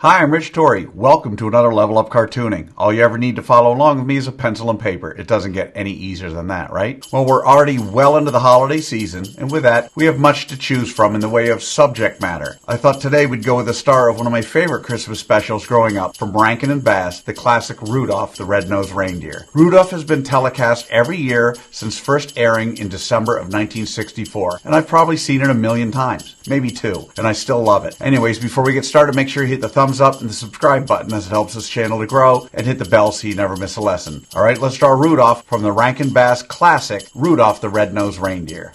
Hi, I'm Rich Torrey. Welcome to another Level Up Cartooning. All you ever need to follow along with me is a pencil and paper. It doesn't get any easier than that, right? Well, we're already well into the holiday season, and with that, we have much to choose from in the way of subject matter. I thought today we'd go with the star of one of my favorite Christmas specials growing up, from Rankin and Bass, the classic Rudolph the Red-Nosed Reindeer. Rudolph has been telecast every year since first airing in December of 1964, and I've probably seen it a million times, maybe two, and I still love it. Anyways, before we get started, make sure you hit the thumbs up and the subscribe button as it helps this channel to grow, and hit the bell so you never miss a lesson. Alright, let's draw Rudolph from the Rankin Bass classic Rudolph the Red-Nosed Reindeer.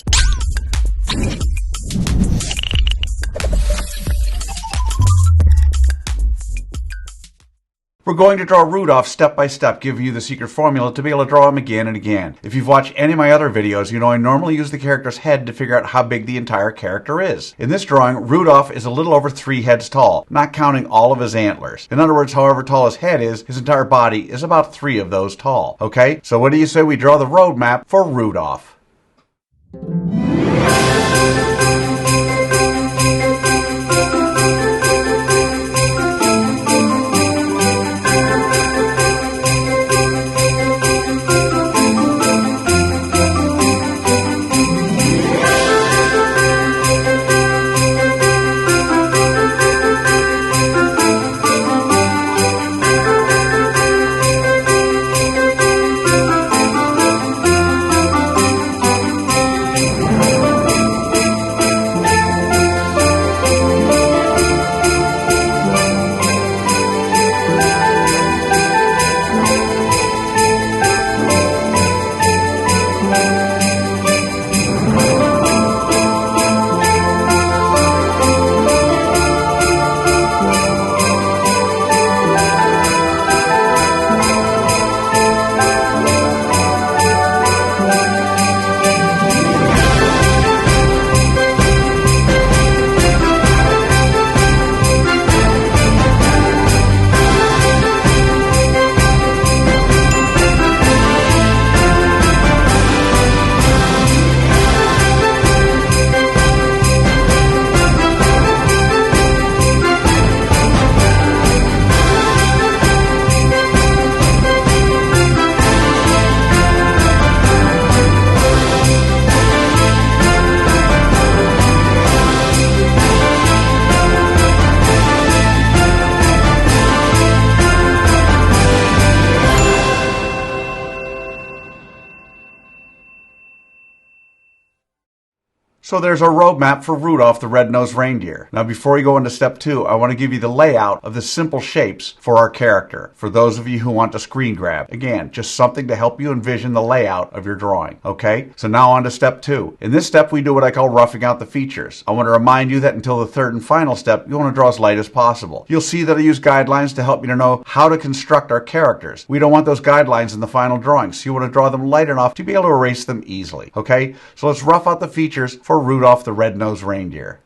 We're going to draw Rudolph step by step, giving you the secret formula to be able to draw him again and again. If you've watched any of my other videos, you know I normally use the character's head to figure out how big the entire character is. In this drawing, Rudolph is a little over 3 heads tall, not counting all of his antlers. In other words, however tall his head is, his entire body is about 3 of those tall. Okay, so what do you say we draw the road map for Rudolph? So there's our roadmap for Rudolph the Red-Nosed Reindeer. Now before we go into step 2, I want to give you the layout of the simple shapes for our character, for those of you who want to screen grab. Again, just something to help you envision the layout of your drawing, okay? So now on to step 2. In this step, we do what I call roughing out the features. I want to remind you that until the third and final step, you want to draw as light as possible. You'll see that I use guidelines to help you to know how to construct our characters. We don't want those guidelines in the final drawing, so you want to draw them light enough to be able to erase them easily, okay? So let's rough out the features for Rudolph the Red-Nosed Reindeer.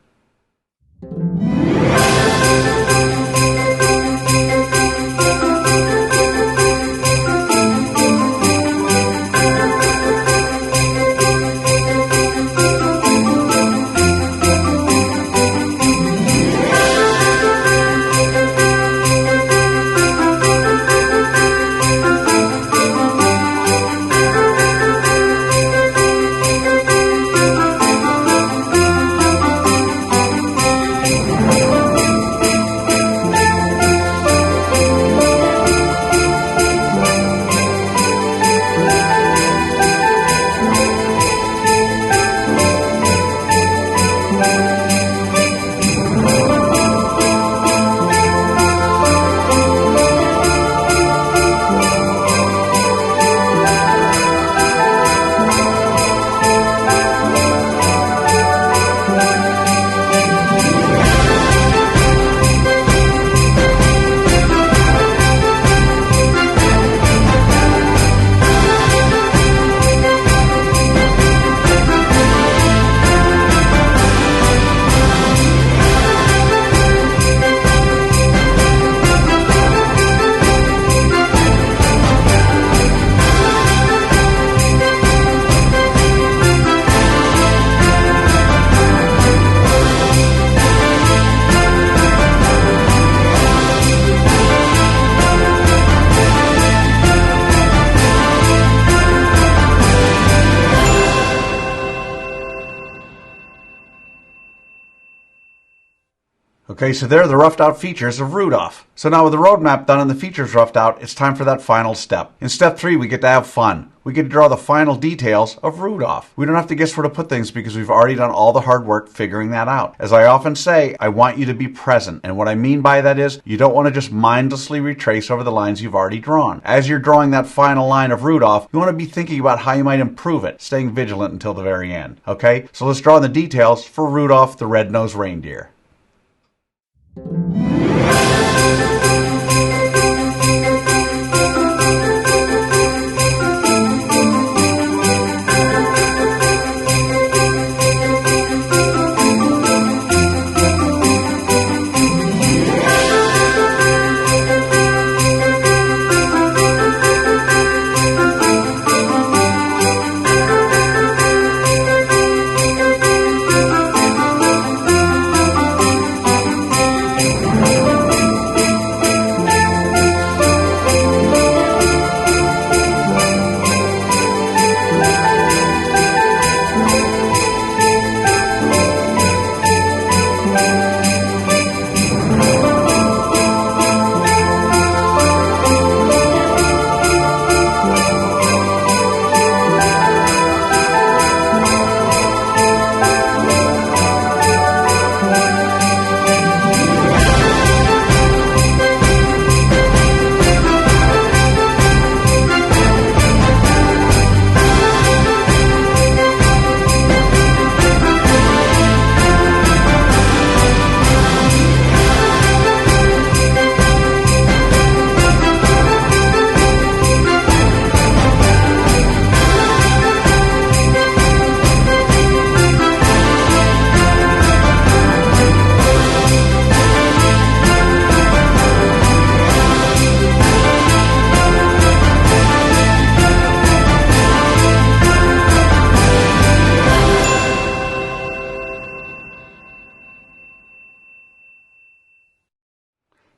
Okay, so there are the roughed out features of Rudolph. So now with the roadmap done and the features roughed out, it's time for that final step. In step 3, we get to have fun. We get to draw the final details of Rudolph. We don't have to guess where to put things because we've already done all the hard work figuring that out. As I often say, I want you to be present. And what I mean by that is you don't want to just mindlessly retrace over the lines you've already drawn. As you're drawing that final line of Rudolph, you want to be thinking about how you might improve it, staying vigilant until the very end. Okay? So let's draw the details for Rudolph the Red-Nosed Reindeer.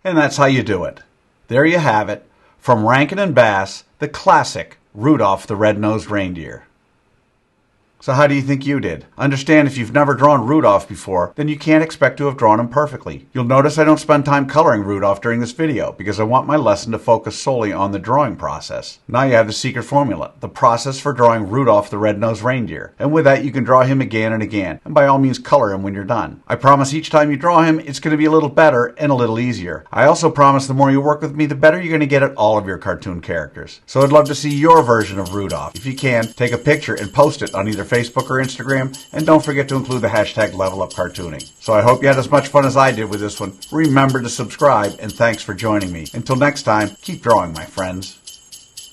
And that's how you do it. There you have it. From Rankin and Bass, the classic Rudolph the Red-Nosed Reindeer. So how do you think you did? Understand if you've never drawn Rudolph before, then you can't expect to have drawn him perfectly. You'll notice I don't spend time coloring Rudolph during this video because I want my lesson to focus solely on the drawing process. Now you have the secret formula, the process for drawing Rudolph the Red-Nosed Reindeer. And with that you can draw him again and again, and by all means color him when you're done. I promise each time you draw him, it's going to be a little better and a little easier. I also promise the more you work with me, the better you're going to get at all of your cartoon characters. So I'd love to see your version of Rudolph. If you can, take a picture and post it on either Facebook or Instagram, and don't forget to include the hashtag LevelUpCartooning. So I hope you had as much fun as I did with this one. Remember to subscribe, and thanks for joining me. Until next time, keep drawing, my friends.